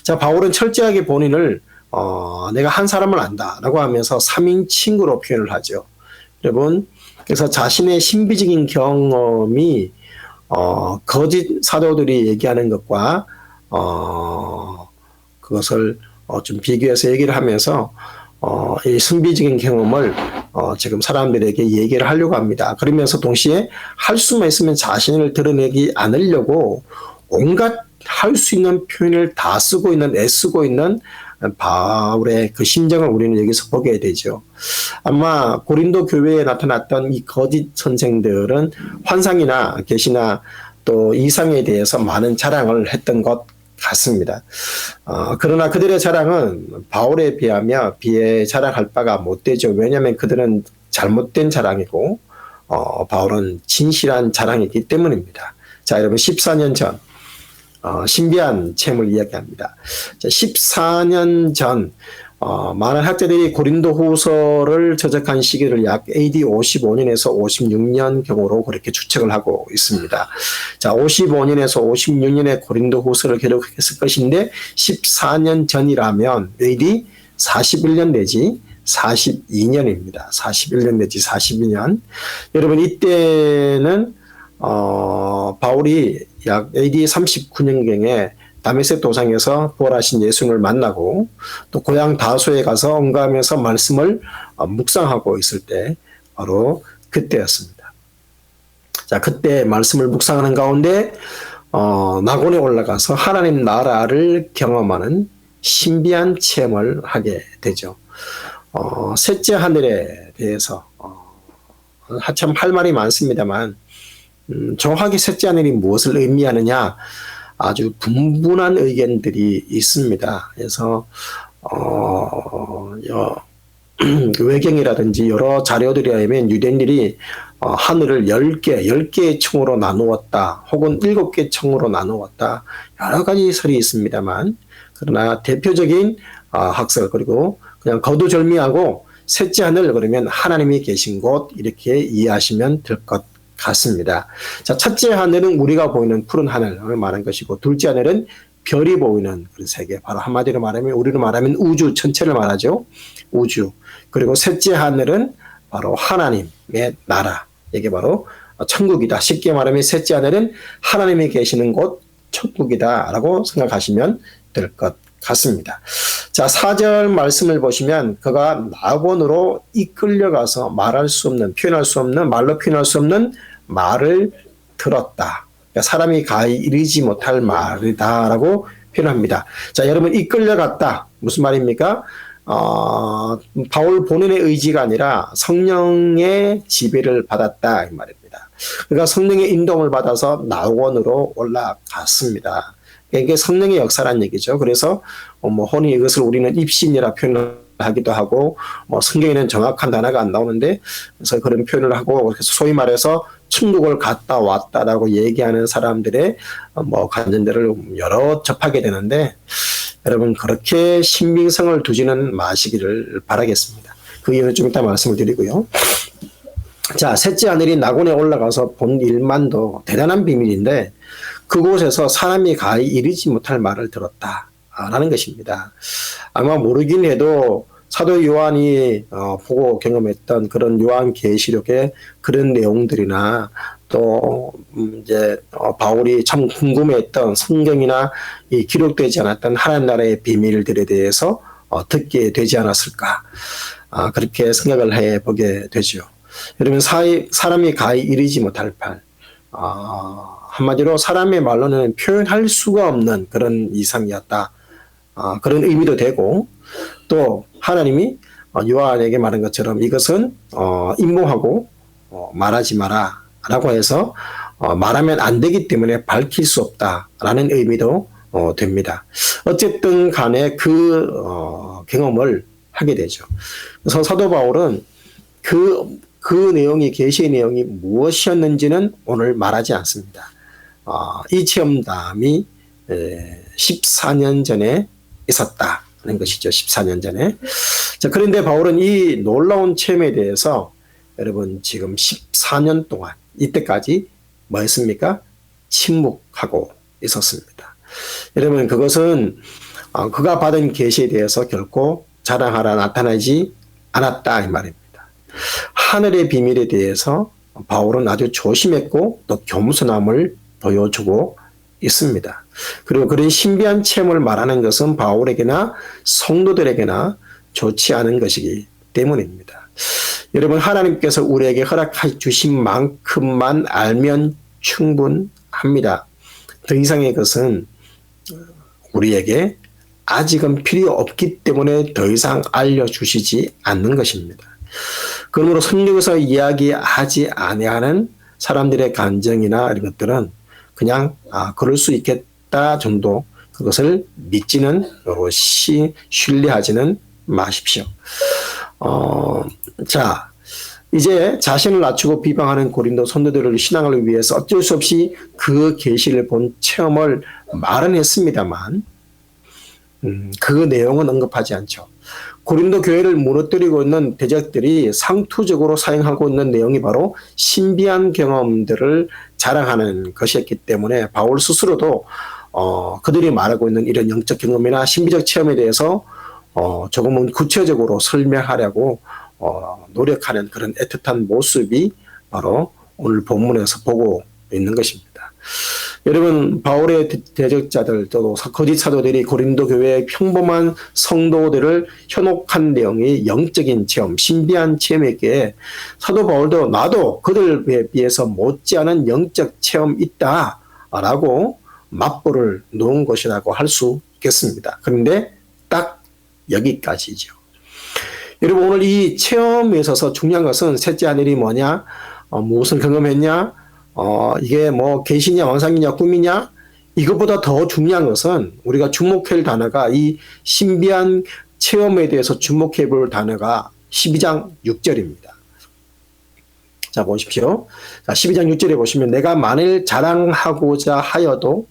자, 바울은 철저하게 본인을 내가 한 사람을 안다라고 하면서 3인 친구로 표현을 하죠. 여러분, 그래서 자신의 신비적인 경험이 거짓 사도들이 얘기하는 것과 그것을 좀 비교해서 얘기를 하면서 이 신비적인 경험을 지금 사람들에게 얘기를 하려고 합니다. 그러면서 동시에 할 수만 있으면 자신을 드러내지 않으려고 온갖 할 수 있는 표현을 다 쓰고 있는 애쓰고 있는 바울의 그 심정을 우리는 여기서 보게 되죠. 아마 고린도 교회에 나타났던 이 거짓 선생들은 환상이나 계시나 또 이상에 대해서 많은 자랑을 했던 것 같습니다. 그러나 그들의 자랑은 바울에 비하며 자랑할 바가 못 되죠. 왜냐하면 그들은 잘못된 자랑이고 바울은 진실한 자랑이기 때문입니다. 자, 여러분 14년 전 신비한 체험을 이야기합니다. 자, 14년 전 많은 학자들이 고린도 후서를 저작한 시기를 약 AD 55년에서 56년 경으로 그렇게 추측을 하고 있습니다. 자, 55년에서 56년에 고린도 후서를 기록했을 것인데 14년 전이라면 AD 41년 내지 42년입니다. 41년 내지 42년. 여러분 이때는 바울이 약 AD 39년경에 다메섹 도상에서 부활하신 예수님을 만나고 또 고향 다소에 가서 언가하면서 말씀을 묵상하고 있을 때 바로 그때였습니다. 자, 그때 말씀을 묵상하는 가운데 낙원에 올라가서 하나님 나라를 경험하는 신비한 체험을 하게 되죠. 셋째 하늘에 대해서 참 할 말이 많습니다만 정확하게 셋째 하늘이 무엇을 의미하느냐 아주 분분한 의견들이 있습니다. 그래서 외경이라든지 여러 자료들에 의하면 유대인들이 하늘을 10개의 층으로 나누었다. 혹은 7개 층으로 나누었다. 여러 가지 설이 있습니다만 그러나 대표적인 학설 그리고 그냥 거두절미하고 셋째 하늘 그러면 하나님이 계신 곳 이렇게 이해하시면 될 것 같습니다. 자, 첫째 하늘은 우리가 보이는 푸른 하늘을 말한 것이고 둘째 하늘은 별이 보이는 그런 세계 바로 한마디로 말하면 우리로 말하면 우주 전체를 말하죠. 우주. 그리고 셋째 하늘은 바로 하나님의 나라. 이게 바로 천국이다. 쉽게 말하면 셋째 하늘은 하나님이 계시는 곳 천국이다 라고 생각하시면 될 것 같습니다. 자, 4절 말씀을 보시면 그가 낙원으로 이끌려가서 말할 수 없는 표현할 수 없는 말로 표현할 수 없는 말을 들었다. 그러니까 사람이 가히 이르지 못할 말이다라고 표현합니다. 자, 여러분 이끌려갔다 무슨 말입니까? 바울 본인의 의지가 아니라 성령의 지배를 받았다 이 말입니다. 그러니까 성령의 인도를 받아서 낙원으로 올라갔습니다. 이게 성령의 역사란 얘기죠. 그래서 흔히 이것을 우리는 입신이라 표현하기도 하고 성경에는 정확한 단어가 안 나오는데 그래서 그런 표현을 하고 그래서 소위 말해서 천국을 갔다 왔다라고 얘기하는 사람들의 간증들을 여러 접하게 되는데 여러분 그렇게 신빙성을 두지는 마시기를 바라겠습니다. 그 이유는 좀 이따 말씀을 드리고요. 자, 셋째 하늘이 낙원에 올라가서 본 일만도 대단한 비밀인데 그곳에서 사람이 가히 이르지 못할 말을 들었다라는 것입니다. 아마 모르긴 해도 사도 요한이 보고 경험했던 그런 요한계시록의 그런 내용들이나 또 이제 바울이 참 궁금해했던 성경이나 이 기록되지 않았던 하나님 나라의 비밀들에 대해서 듣게 되지 않았을까 그렇게 생각을 해보게 되죠. 여러분 사람이 가히 이르지 못할 말 한마디로 사람의 말로는 표현할 수가 없는 그런 이상이었다. 그런 의미도 되고 또 하나님이 요한에게 말한 것처럼 이것은 임모하고 말하지 마라 라고 해서 말하면 안 되기 때문에 밝힐 수 없다라는 의미도 됩니다. 어쨌든 간에 그 경험을 하게 되죠. 그래서 사도 바울은 그 내용이 계시의 내용이 무엇이었는지는 오늘 말하지 않습니다. 이 체험담이 14년 전에 있었다는 것이죠. 14년 전에. 자, 그런데 바울은 이 놀라운 체험에 대해서 여러분 지금 14년 동안 이때까지 뭐였습니까? 침묵하고 있었습니다. 여러분 그것은 그가 받은 계시에 대해서 결코 자랑하라 나타나지 않았다 이 말입니다. 하늘의 비밀에 대해서 바울은 아주 조심했고 또 겸손함을 보여주고 있습니다. 그리고 그런 신비한 체험을 말하는 것은 바울에게나 성도들에게나 좋지 않은 것이기 때문입니다. 여러분 하나님께서 우리에게 허락해 주신 만큼만 알면 충분합니다. 더 이상의 것은 우리에게 아직은 필요 없기 때문에 더 이상 알려주시지 않는 것입니다. 그러므로 성경에서 이야기하지 아니하는 사람들의 감정이나 이런 것들은 그냥 그럴 수 있겠다 정도 그것을 믿지는 신뢰하지는 마십시오. 자 이제 자신을 낮추고 비방하는 고린도 성도들의 신앙을 위해서 어쩔 수 없이 그 계시를 본 체험을 말은 했습니다만 그 내용은 언급하지 않죠. 고린도 교회를 무너뜨리고 있는 대적들이 상투적으로 사용하고 있는 내용이 바로 신비한 경험들을 자랑하는 것이었기 때문에 바울 스스로도 그들이 말하고 있는 이런 영적 경험이나 신비적 체험에 대해서 조금은 구체적으로 설명하려고 노력하는 그런 애틋한 모습이 바로 오늘 본문에서 보고 있는 것입니다. 여러분 바울의 대적자들 또 거짓 사도들이 고린도 교회의 평범한 성도들을 현혹한 내용이 영적인 체험, 신비한 체험에게 사도 바울도 나도 그들에 비해서 못지않은 영적 체험 있다라고 맞불을 놓은 것이라고 할 수 있겠습니다. 그런데 딱 여기까지죠. 여러분 오늘 이 체험에 있어서 중요한 것은 셋째 하늘이 뭐냐, 무엇을 경험했냐, 이게 뭐 계시냐 환상이냐 꿈이냐 이것보다 더 중요한 것은 우리가 주목할 단어가 이 신비한 체험에 대해서 주목해 볼 단어가 12장 6절입니다. 자 보십시오. 자 12장 6절에 보시면 내가 만일 자랑하고자 하여도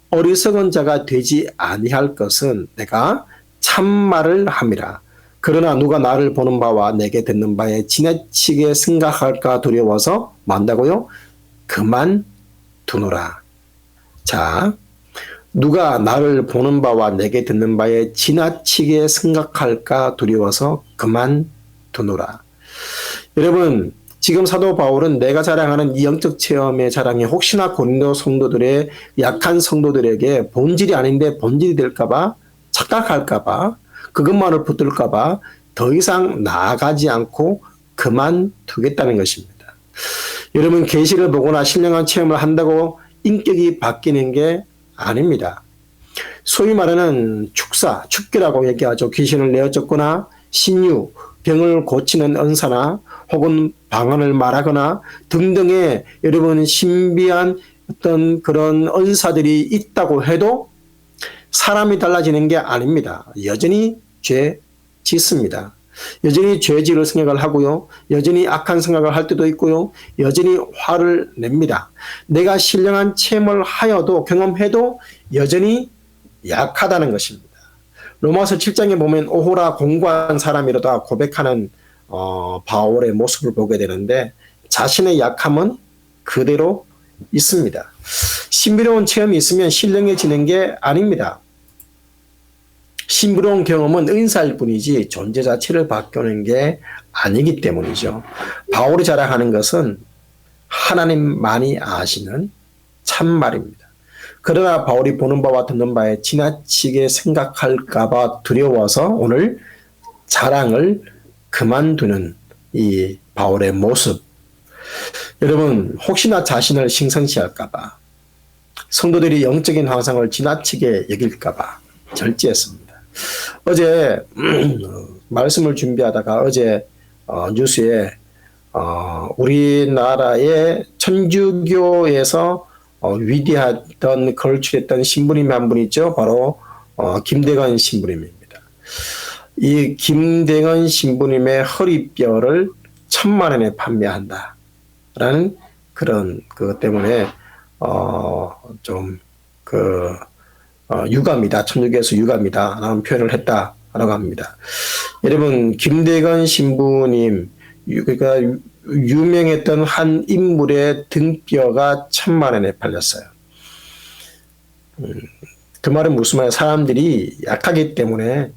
어리석은 자가 되지 아니할 것은 내가 참말을 함이라. 그러나 누가 나를 보는 바와 내게 듣는 바에 지나치게 생각할까 두려워서 만다고요? 그만 두노라. 자, 누가 나를 보는 바와 내게 듣는 바에 지나치게 생각할까 두려워서 그만 두노라. 여러분, 지금 사도 바울은 내가 자랑하는 이 영적 체험의 자랑이 혹시나 고린도 성도들의 약한 성도들에게 본질이 아닌데 본질이 될까봐 착각할까봐 그것만을 붙들까봐 더 이상 나아가지 않고 그만두겠다는 것입니다. 여러분 계시를 보거나 신령한 체험을 한다고 인격이 바뀌는 게 아닙니다. 소위 말하는 축계라고 얘기하죠. 귀신을 내어쫓거나 신유, 병을 고치는 은사나 혹은 방언을 말하거나 등등의 여러분 신비한 어떤 그런 은사들이 있다고 해도 사람이 달라지는 게 아닙니다. 여전히 죄 짓습니다. 여전히 죄질을 생각을 하고요. 여전히 악한 생각을 할 때도 있고요. 여전히 화를 냅니다. 내가 신령한 체험을 하여도 경험해도 여전히 약하다는 것입니다. 로마서 7장에 보면 오호라 공고한 사람이로다 고백하는 바울의 모습을 보게 되는데 자신의 약함은 그대로 있습니다. 신비로운 체험이 있으면 신령해지는 게 아닙니다. 신비로운 경험은 은사일 뿐이지 존재 자체를 바꾸는 게 아니기 때문이죠. 바울이 자랑하는 것은 하나님만이 아시는 참말입니다. 그러나 바울이 보는 바와 듣는 바에 지나치게 생각할까 봐 두려워서 오늘 자랑을 그만두는 이 바울의 모습. 여러분 혹시나 자신을 싱성시할까 봐 성도들이 영적인 환상을 지나치게 여길까 봐 절제했습니다. 어제 말씀을 준비하다가 어제 뉴스에 우리나라의 천주교에서 위대하던 걸출했던 신부님 한 분 있죠. 바로 김대건 신부님입니다. 이 김대건 신부님의 허리뼈를 1,000,000원에 판매한다라는 그런 그것 때문에 유감이다. 천주교에서 유감이다. 라는 표현을 했다라고 합니다. 여러분 김대건 신부님 그러니까 유명했던 한 인물의 등뼈가 1,000,000원에 팔렸어요. 그 말은 무슨 말이에요? 사람들이 약하기 때문에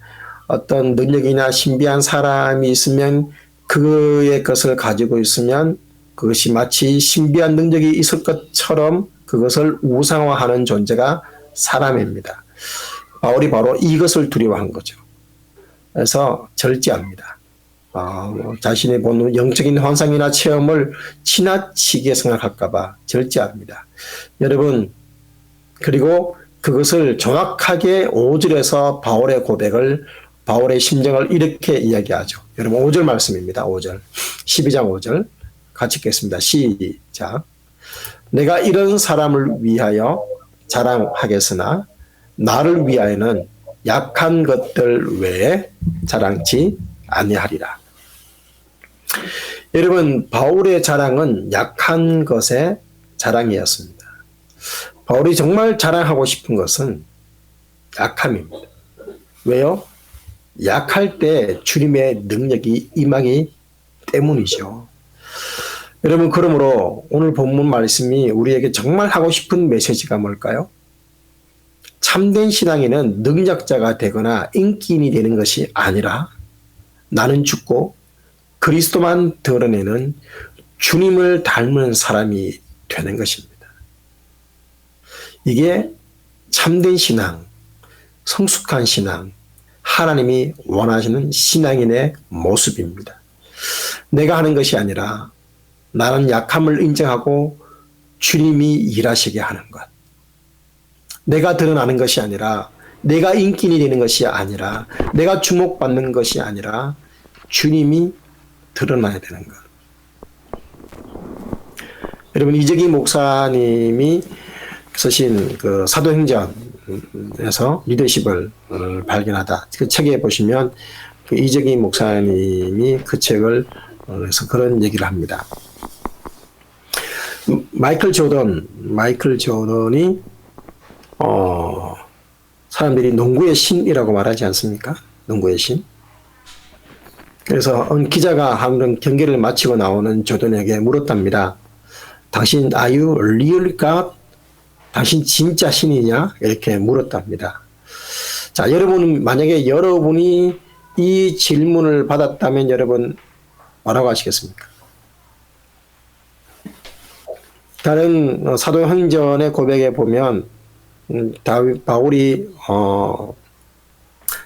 어떤 능력이나 신비한 사람이 있으면 그의 것을 가지고 있으면 그것이 마치 신비한 능력이 있을 것처럼 그것을 우상화하는 존재가 사람입니다. 바울이 바로 이것을 두려워한 거죠. 그래서 절제합니다. 자신의 보는 영적인 환상이나 체험을 지나치게 생각할까봐 절제합니다. 여러분 그리고 그것을 정확하게 5절에서 바울의 고백을 바울의 심정을 이렇게 이야기하죠. 여러분 5절 말씀입니다. 5절 12장 5절 같이 읽겠습니다. 시작. 내가 이런 사람을 위하여 자랑하겠으나 나를 위하여는 약한 것들 외에 자랑치 아니하리라. 여러분 바울의 자랑은 약한 것의 자랑이었습니다. 바울이 정말 자랑하고 싶은 것은 약함입니다. 왜요? 약할 때 주님의 능력이 임하기 때문이죠. 여러분 그러므로 오늘 본문 말씀이 우리에게 정말 하고 싶은 메시지가 뭘까요? 참된 신앙인은 능력자가 되거나 인기인이 되는 것이 아니라 나는 죽고 그리스도만 드러내는 주님을 닮은 사람이 되는 것입니다. 이게 참된 신앙, 성숙한 신앙, 하나님이 원하시는 신앙인의 모습입니다. 내가 하는 것이 아니라 나는 약함을 인정하고 주님이 일하시게 하는 것. 내가 드러나는 것이 아니라 내가 인기인이 되는 것이 아니라 내가 주목받는 것이 아니라 주님이 드러나야 되는 것. 여러분 이재기 목사님이 쓰신 그 사도행전에서 리더십을 발견하다. 그 책에 보시면 그 이재기 목사님이 그 책을 그래서 그런 얘기를 합니다. 마이클 조던이 사람들이 농구의 신이라고 말하지 않습니까? 농구의 신. 그래서 기자가 한 경기를 마치고 나오는 조던에게 물었답니다. 당신 are you real God? 당신 진짜 신이냐? 이렇게 물었답니다. 자, 여러분 만약에 여러분이 이 질문을 받았다면 여러분 뭐라고 하시겠습니까? 다른 사도행전의 고백에 보면 바울이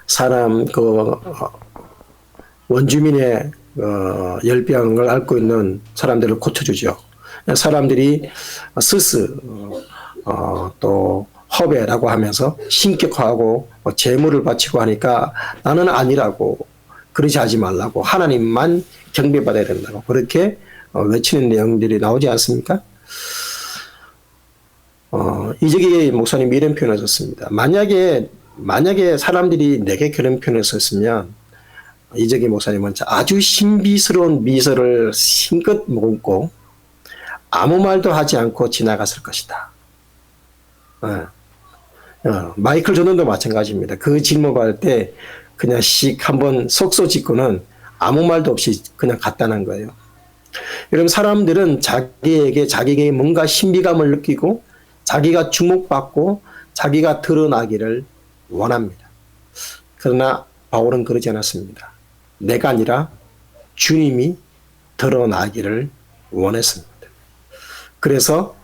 사람 원주민의 열병을 앓고 있는 사람들을 고쳐주죠. 사람들이 또 허배라고 하면서 신격화하고 재물을 바치고 하니까 나는 아니라고, 그러지 하지 말라고, 하나님만 경배받아야 된다고 그렇게 외치는 내용들이 나오지 않습니까? 이적희 목사님이 이런 표현을 썼습니다. 만약에 사람들이 내게 그런 표현을 썼으면 이적희 목사님은 아주 신비스러운 미소를 힘껏 머금고 아무 말도 하지 않고 지나갔을 것이다. 마이클 조던도 마찬가지입니다. 그 질문할 때 그냥 씩 한번 속소 짓고는 아무 말도 없이 그냥 갔다는 거예요. 여러분, 사람들은 자기에게 뭔가 신비감을 느끼고 자기가 주목받고 자기가 드러나기를 원합니다. 그러나 바울은 그러지 않았습니다. 내가 아니라 주님이 드러나기를 원했습니다. 그래서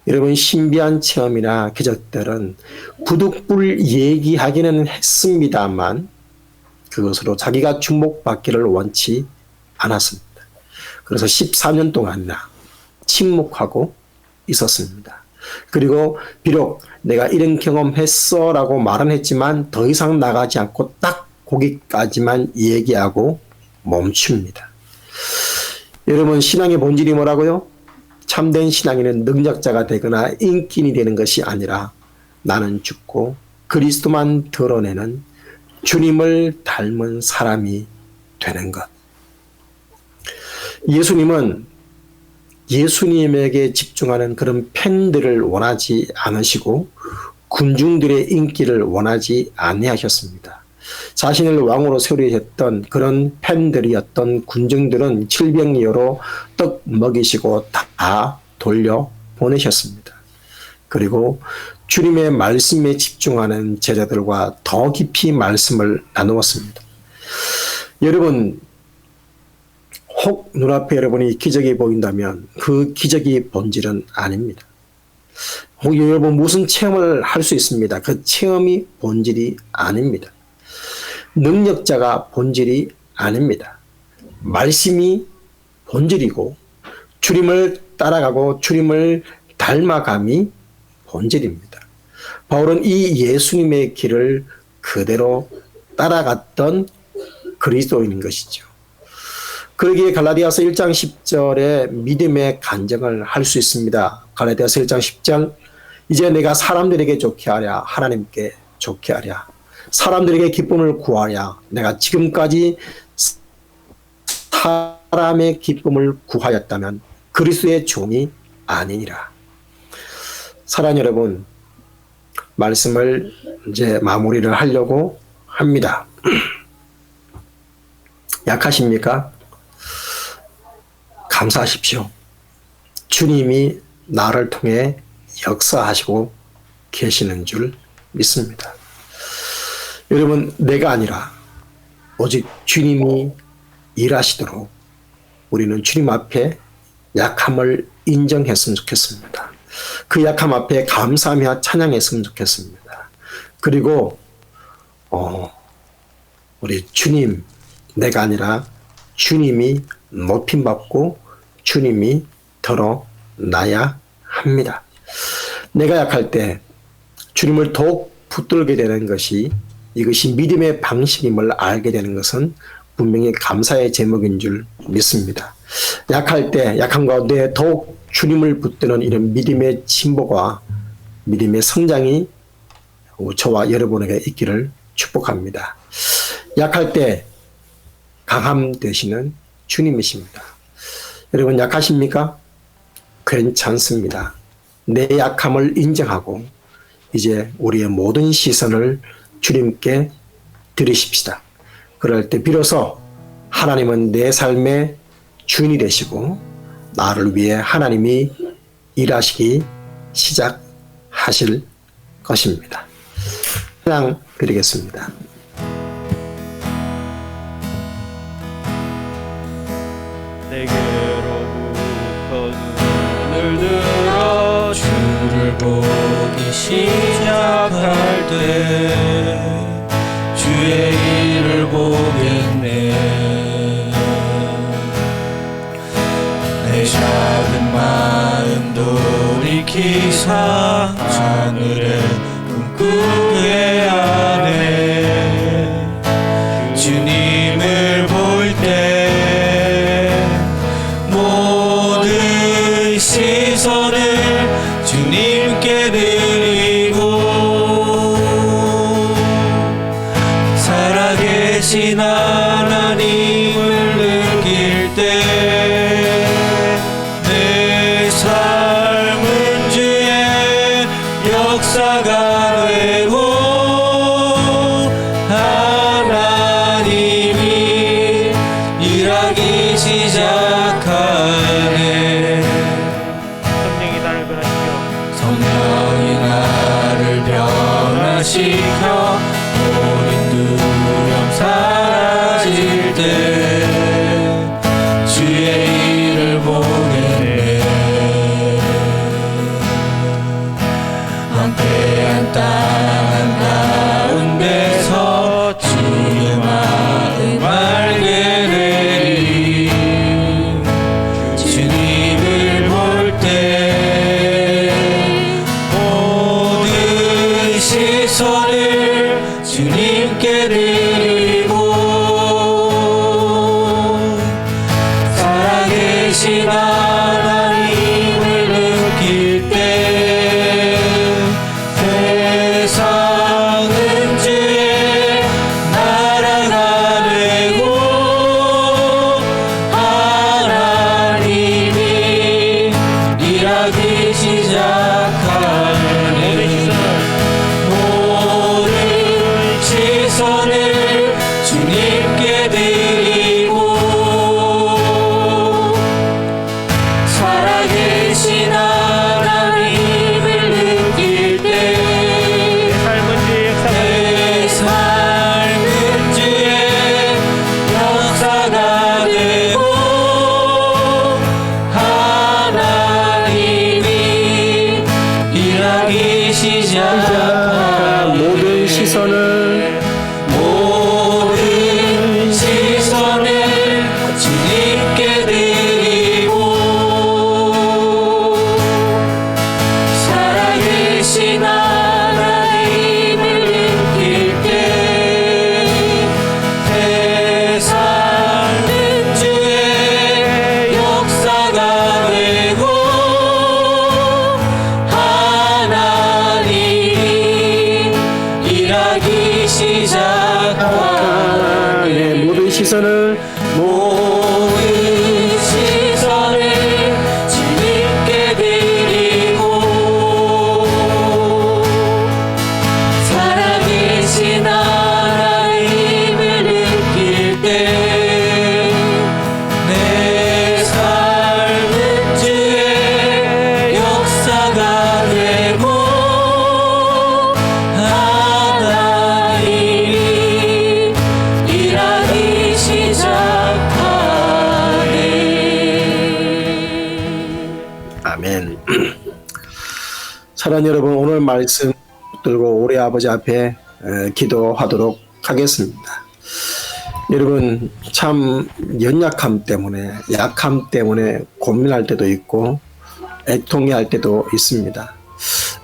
여러분, 신비한 체험이나 기적들은 부득불 얘기하기는 했습니다만 그것으로 자기가 주목받기를 원치 않았습니다. 그래서 14년 동안이나 침묵하고 있었습니다. 그리고 비록 내가 이런 경험했어 라고 말은 했지만 더 이상 나가지 않고 딱 거기까지만 얘기하고 멈춥니다. 여러분, 신앙의 본질이 뭐라고요? 참된 신앙인은 능력자가 되거나 인기인이 되는 것이 아니라 나는 죽고 그리스도만 드러내는 주님을 닮은 사람이 되는 것. 예수님은 예수님에게 집중하는 그런 팬들을 원하지 않으시고 군중들의 인기를 원하지 아니하셨습니다. 자신을 왕으로 세우려했던 그런 팬들이었던 군중들은 칠병이어로 떡 먹이시고 다 돌려보내셨습니다. 그리고 주님의 말씀에 집중하는 제자들과 더 깊이 말씀을 나누었습니다. 여러분, 혹 눈앞에 여러분이 기적이 보인다면 그 기적이 본질은 아닙니다. 혹 여러분 무슨 체험을 할 수 있습니다. 그 체험이 본질이 아닙니다. 능력자가 본질이 아닙니다. 말씀이 본질이고 주님을 따라가고 주님을 닮아감이 본질입니다. 바울은 이 예수님의 길을 그대로 따라갔던 그리스도인인 것이죠. 그러기에 갈라디아서 1장 10절에 믿음의 간증을 할 수 있습니다. 갈라디아서 1장 10절, 이제 내가 사람들에게 좋게 하랴 하나님께 좋게 하랴, 사람들에게 기쁨을 구하랴 내가 지금까지 사람의 기쁨을 구하였다면 그리스도의 종이 아니니라. 사랑하는 여러분, 말씀을 이제 마무리를 하려고 합니다. 약하십니까? 감사하십시오. 주님이 나를 통해 역사하시고 계시는 줄 믿습니다. 여러분, 내가 아니라 오직 주님이 일하시도록 우리는 주님 앞에 약함을 인정했으면 좋겠습니다. 그 약함 앞에 감사하며 찬양했으면 좋겠습니다. 그리고 우리 주님, 내가 아니라 주님이 높임받고 주님이 드러나야 합니다. 내가 약할 때 주님을 더욱 붙들게 되는 것이, 이것이 믿음의 방식임을 알게 되는 것은 분명히 감사의 제목인 줄 믿습니다. 약할 때, 약한 가운데 더욱 주님을 붙드는 이런 믿음의 진보가, 믿음의 성장이 저와 여러분에게 있기를 축복합니다. 약할 때 강함 되시는 주님이십니다. 여러분, 약하십니까? 괜찮습니다. 내 약함을 인정하고 이제 우리의 모든 시선을 주님께 드리십시다. 그럴 때 비로소 하나님은 내 삶의 주인이 되시고 나를 위해 하나님이 일하시기 시작하실 것입니다. 찬양 드리겠습니다. 내게로부터 눈을 들어 주를 보기 시작할 때 주의 일을 보겠네. 내 작은 마음 돌이켜 밝히사 하늘의 꿈꾸게 하네. 주님을 볼 때 모든 시선을 주님께 드리고 살아계신 하나님을 느낄 때 내 삶은 주의 역사가 되고 하나님이 일하기 시작하네. 성령이 나를 변화시켜 성령이 나를 변화시켜 모든 두려움 사라질 때 주의 일을 보겠네. 함께한 땅 가운데서 주의 마음 알게 되리. 주님을 볼 때 모든 시선을 주님께 드리고 살아계신 하나님을 느낄 때 세상은 주의 나라가 되고 하나님이 일하기 시작하네. 모든 시선을 주님께 드리고 살아계신 하나님을 느낄 때 내 삶은 주의 내 삶은 주의 역사가 역사가 되고 하나님이 일하기 시작하네. 모든 시선을 모든 시선을 주님께 드리고 살아계신 하나님을 느낄 때 세상은 주의 역사가 되고 하나님이 일하기 시작하네. 모든 시선을 모든 시선을 주님께 드리고 살아계신 하나님을 느낄 때 내 삶은 주의 역사가 되고 하나님이 일하기 시작하네. 아멘. 사랑하는 여러분, 오늘 말씀 들고 우리 아버지 앞에 기도하도록 하겠습니다. 여러분, 참 연약함 때문에, 약함 때문에 고민할 때도 있고 애통해할 때도 있습니다.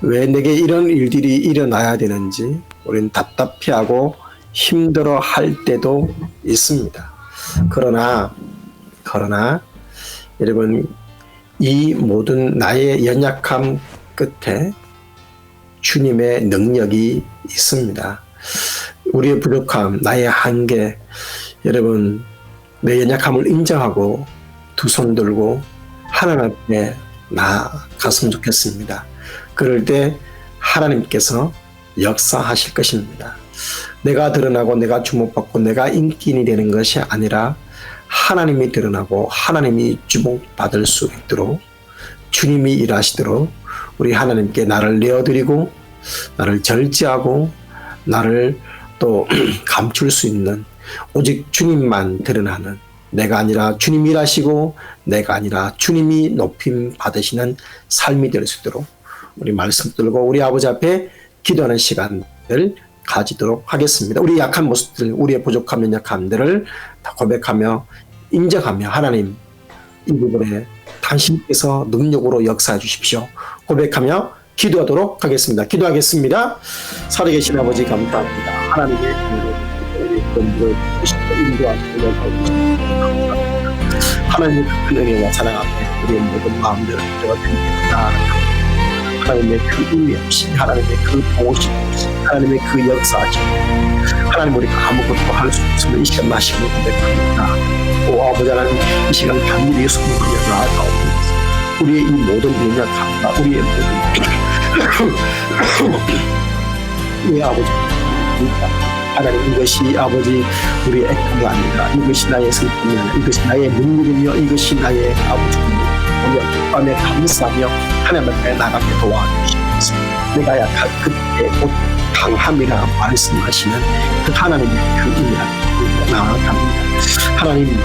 왜 내게 이런 일들이 일어나야 되는지 우리는 답답해하고 힘들어 할 때도 있습니다. 그러나 여러분, 이 모든 나의 연약함 끝에 주님의 능력이 있습니다. 우리의 부족함, 나의 한계, 여러분, 내 연약함을 인정하고 두 손 들고 하나님 앞에 나아갔으면 좋겠습니다. 그럴 때 하나님께서 역사하실 것입니다. 내가 드러나고 내가 주목받고 내가 인기인이 되는 것이 아니라 하나님이 드러나고 하나님이 주목받을 수 있도록 주님이 일하시도록 우리 하나님께 나를 내어드리고 나를 절제하고 나를 또 감출 수 있는 오직 주님만 드러나는, 내가 아니라 주님이 일하시고 내가 아니라 주님이 높임 받으시는 삶이 될 수 있도록 우리 말씀 들고 우리 아버지 앞에 기도하는 시간을 가지도록 하겠습니다. 우리 약한 모습들, 우리의 부족함, 연약함들을 다 고백하며 인정하며 하나님 이 부분에 당신께서 능력으로 역사해 주십시오. 고백하며 기도하도록 하겠습니다. 기도하겠습니다. 살아계신 아버지 감사합니다. 하나님의 은혜를 인도하시고 하나님의 큰 은혜와 사랑 앞에 우리의 모든 마음들을 드립니다. 하나님의 그 은혜 없이, 하나님의 그 보호심 없이, 하나님의 그 역사하심, 하나님 우리가 아무것도 할 수 없으면 이 시간 마시고 고백합니다. 오 아버지 하나님, 이 시간 간절히 소문하며 나아가옵니다. 우리의 이 모든 연약함과 우리의 모든 우리 아버지 하나님, 이것이 아버지 우리의 애통이 아니라, 이것이 나의 슬픔이 아니라, 이것이 나의 능력이며, 이것이 나의 아버지 오늘 밤에 감사하며 하나님 앞에 나가게 도와주시옵소서. 내가 약할 그때 곧 강함이라 말씀하시는 그 하나님의 그 은혜 앞에 나아갑니다. 하나님이 내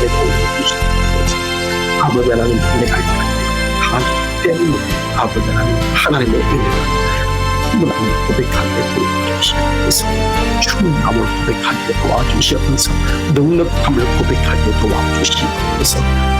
도움을 주시옵소서. 아버지 하나님, 내가 강한 때문에 아버지 하나님의 은혜를 고백하게 도와주시옵소서. 충만함을 고백하게 도와주시옵소서. 능력함을 고백하게 도와주시옵소서.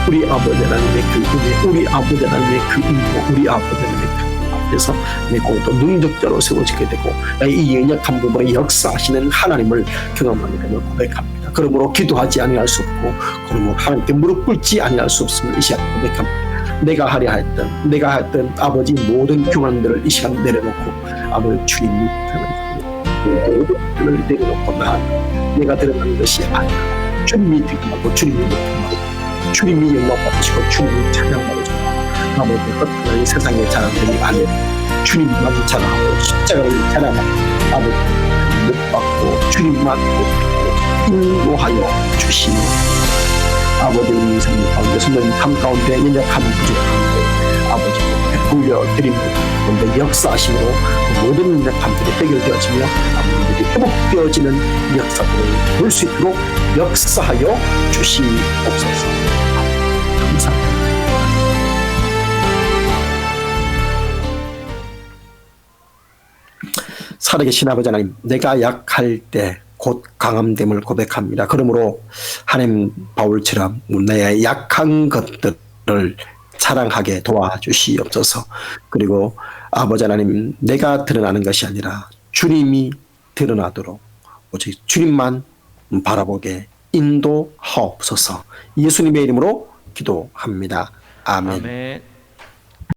우리 아버지 하나님의 그 은혜, 우리 아버지 하나님의 그 인도, 우리 아버지 하나님의 그 앞에서 내 공도 능력자로 세워지게 되고, 나의 이 연약한 부분에 역사하시는 하나님을 경험하게 되며 고백합니다. 그러므로 기도하지 아니할 수 없고, 그러므로 하나님께 무릎 꿇지 아니할 수 없음을 이 시간 고백합니다. 내가 하려 했던 아버지 모든 교만들을 이 시간 내려놓고, 아버지 주님이 모든 것들을 내려놓고 내가 드러나는 것이 아니라 주님이 드러나고 주님이 나타나고 주님이 영광받으시고 주님이 찬양받으시고, 아버지 어떤 세상의 자랑들이 아니라 주님만 자랑하고 십자가를 자랑하고 아버지 못 받고 주님만 인도하여 주시니, 아버지 우리 인생 가운데 선생님 삶 가운데 연약함 부족함을 아버지 돌려드립니다. 그런데 역사하심으로 모든 연약함들이 해결되어지며 아버지 회복되어지는 역사들을 볼 수 있도록 역사하여 주시옵소서. 감사합니다. 살아계신 아버지 하나님, 내가 약할 때 곧 강함됨을 고백합니다. 그러므로 하나님 바울처럼 나의 약한 것들을 자랑하게 도와주시옵소서. 그리고 아버지 하나님, 내가 드러나는 것이 아니라 주님이 드러나도록 오직 주님만 바라보게 인도하옵소서. 예수님의 이름으로 기도합니다. 아멘. 아멘.